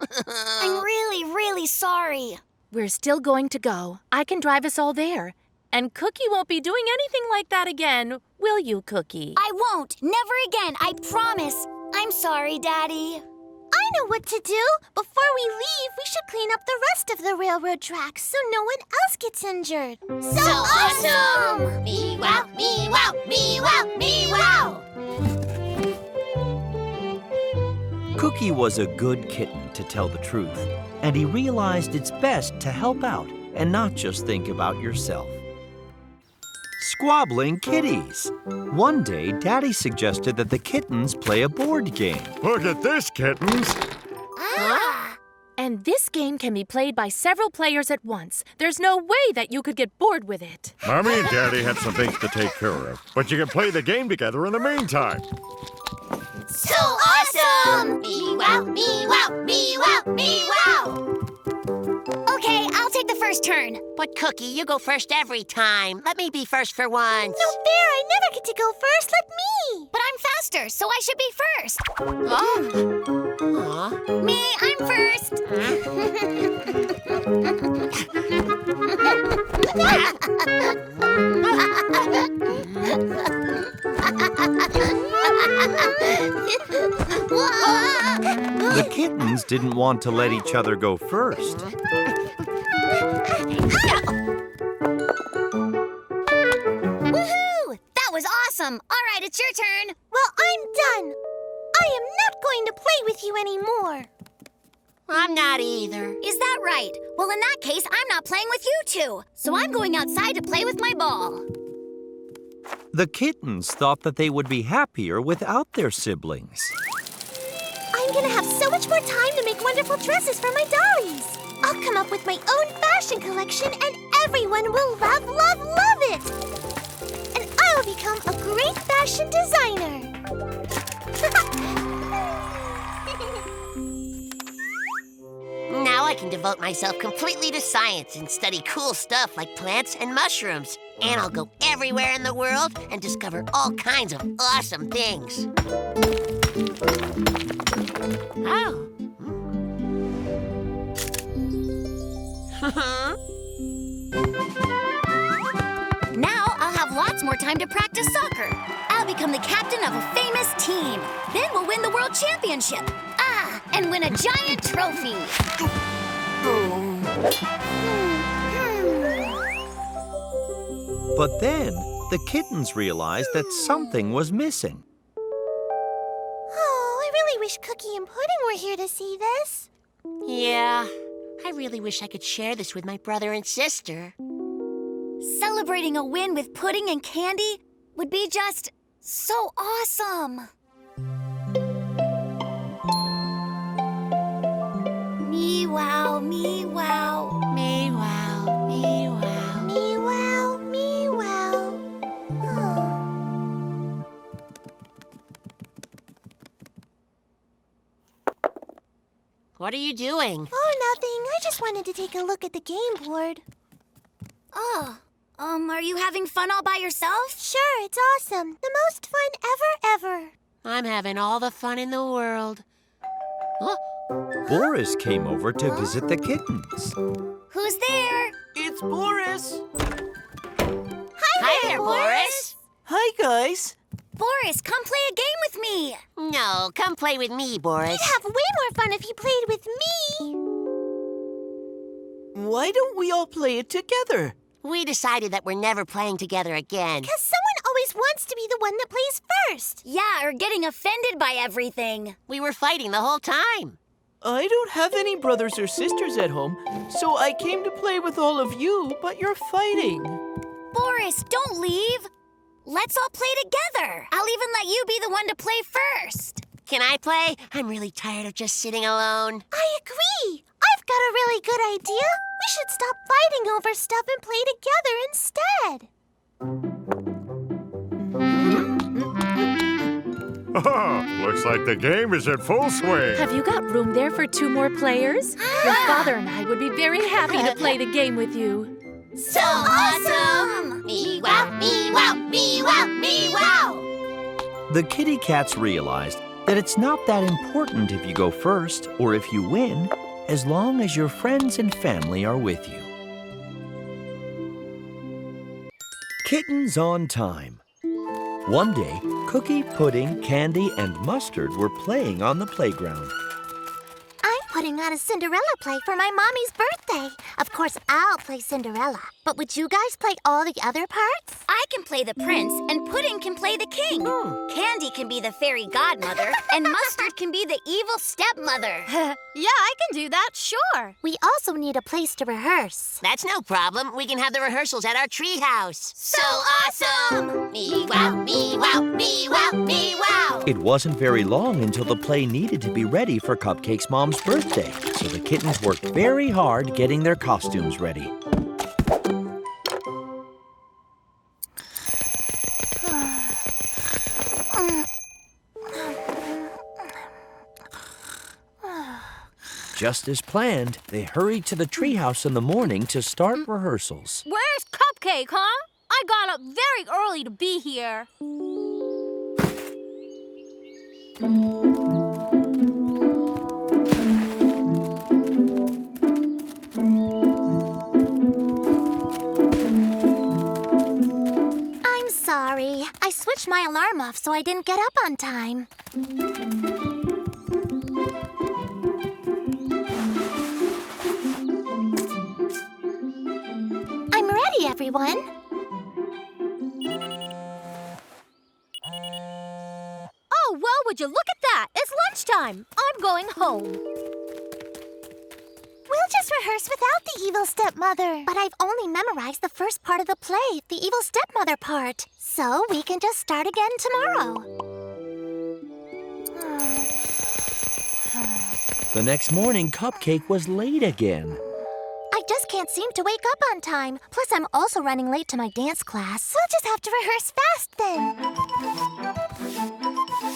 I'm really, really sorry. We're still going to go. I can drive us all there. And Cookie won't be doing anything like that again, will you, Cookie? I won't. Never again. I promise. I'm sorry, Daddy. I know what to do. Before we leave, we should clean up the rest of the railroad tracks so no one else gets injured. So awesome! Me-wow, me-wow, me-wow, me-wow! Cookie was a good kitten, to tell the truth, and he realized it's best to help out and not just think about yourself. Squabbling kitties. One day, Daddy suggested that the kittens play a board game. Look at this, kittens. And this game can be played by several players at once. There's no way that you could get bored with it. Mommy and Daddy have some things to take care of, but you can play the game together in the meantime. So awesome! Me-wow, me-wow, me-wow, me-wow! Okay, I'll take the first turn. But Cookie, you go first every time. Let me be first for once. No fair, I never get to go first. Let me. But I'm faster, so I should be first. Oh. Me, I'm first. The kittens didn't want to let each other go first. Woohoo! That was awesome. All right, it's your turn. Well, I'm done. I am not going to play with you anymore. I'm not either. Is that right? Well, in that case, I'm not playing with you two. So I'm going outside to play with my ball. The kittens thought that they would be happier without their siblings. I'm gonna have so much more time to make wonderful dresses for my dollies. I'll come up with my own fashion collection and everyone will love, love, love it. And I'll become a great fashion designer. Now I can devote myself completely to science and study cool stuff like plants and mushrooms. And I'll go everywhere in the world and discover all kinds of awesome things. Oh. Now I'll have lots more time to practice soccer. I'll become the captain of a famous team. Then we'll win the world championship. And win a giant trophy. But then, the kittens realized that something was missing. Oh, I really wish Cookie and Pudding were here to see this. Yeah, I really wish I could share this with my brother and sister. Celebrating a win with pudding and candy would be just so awesome. Me wow, me wow. Me wow, me wow. Me wow, me wow. Oh. What are you doing? Oh, nothing. I just wanted to take a look at the game board. Oh, are you having fun all by yourself? Sure, it's awesome. The most fun ever. I'm having all the fun in the world. Huh? Boris came over to visit the kittens. Who's there? It's Boris. Hi there, Boris. Hi, guys. Boris, come play a game with me. No, come play with me, Boris. You'd have way more fun if you played with me. Why don't we all play it together? We decided that we're never playing together again. Because someone always wants to be the one that plays first. Yeah, or getting offended by everything. We were fighting the whole time. I don't have any brothers or sisters at home, so I came to play with all of you, but you're fighting. Boris, don't leave. Let's all play together. I'll even let you be the one to play first. Can I play? I'm really tired of just sitting alone. I agree. I've got a really good idea. We should stop fighting over stuff and play together instead. Oh, looks like the game is in full swing. Have you got room there for 2 more players? Your father and I would be very happy to play the game with you. So awesome! Me wow, me wow, me wow, me wow! The kitty cats realized that it's not that important if you go first or if you win, as long as your friends and family are with you. Kittens on time. One day, Cookie, Pudding, Candy, and Mustard were playing on the playground. I'm putting on a Cinderella play for my mommy's birthday. Of course, I'll play Cinderella. But would you guys play all the other parts? I can play the prince, and Pudding can play the king. Candy can be the fairy godmother, and Mustard can be the evil stepmother. Yeah, I can do that, sure. We also need a place to rehearse. That's no problem. We can have the rehearsals at our treehouse. So awesome! Me wow, me wow, me wow, me wow! It wasn't very long until the play needed to be ready for Cupcake's mom's birthday, so the kittens worked very hard getting their costumes ready. Just as planned, they hurried to the treehouse in the morning to start rehearsals. Where's Cupcake, huh? I got up very early to be here. I'm sorry. I switched my alarm off so I didn't get up on time. I'm ready, everyone. Oh, well, would you look at that? It's lunchtime. I'm going home. We'll just rehearse without the evil stepmother. But I've only memorized the first part of the play, the evil stepmother part. So we can just start again tomorrow. The next morning, Cupcake was late again. I just can't seem to wake up on time. Plus, I'm also running late to my dance class. We'll just have to rehearse fast then.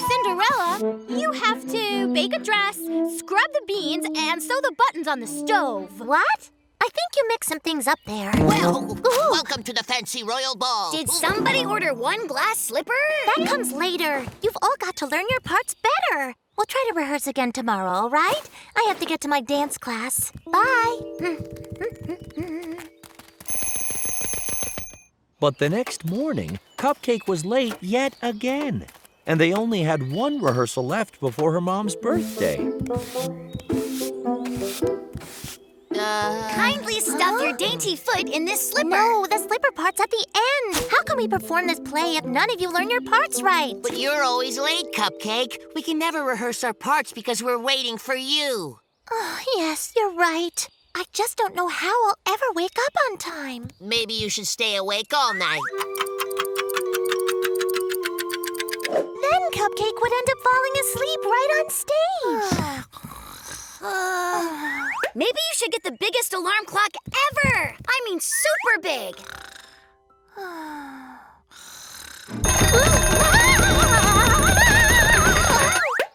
Cinderella, you have to bake a dress, scrub the beans, and sew the buttons on the stove. What? I think you mixed some things up there. Well, welcome to the fancy royal ball. Did somebody order one glass slipper? That comes later. You've all got to learn your parts better. We'll try to rehearse again tomorrow, all right? I have to get to my dance class. Bye. But the next morning, Cupcake was late yet again. And they only had one rehearsal left before her mom's birthday. Kindly stuff your dainty foot in this slipper. No, the slipper part's at the end. How can we perform this play if none of you learn your parts right? But you're always late, Cupcake. We can never rehearse our parts because we're waiting for you. Oh, yes, you're right. I just don't know how I'll ever wake up on time. Maybe you should stay awake all night. Then Cupcake would end up falling asleep right on stage. Maybe you should get the biggest alarm clock ever. I mean, super big.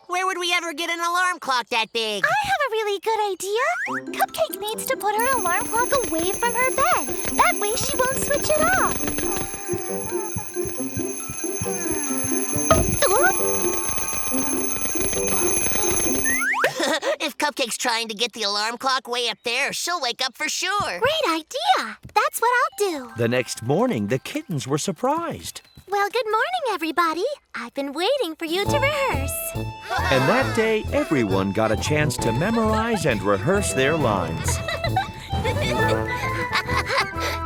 Where would we ever get an alarm clock that big? I have a really good idea. Cupcake needs to put her alarm clock away from her bed. That way she won't switch it off. If Cupcake's trying to get the alarm clock way up there, she'll wake up for sure. Great idea. That's what I'll do. The next morning, the kittens were surprised. Well, good morning, everybody. I've been waiting for you to rehearse. And that day, everyone got a chance to memorize and rehearse their lines.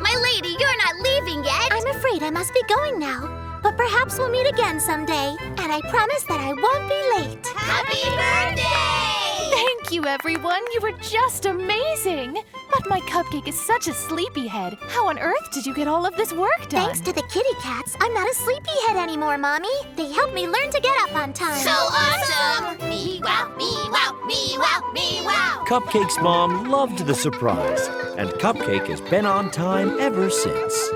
My lady, you're not leaving yet. I'm afraid I must be going now. But perhaps we'll meet again someday. And I promise that I won't be late. Happy birthday! Thank you, everyone. You were just amazing. But my Cupcake is such a sleepyhead. How on earth did you get all of this work done? Thanks to the kitty cats, I'm not a sleepyhead anymore, Mommy. They help me learn to get up on time. So awesome! Me wow, me wow, me wow, me wow. Cupcake's mom loved the surprise, and Cupcake has been on time ever since.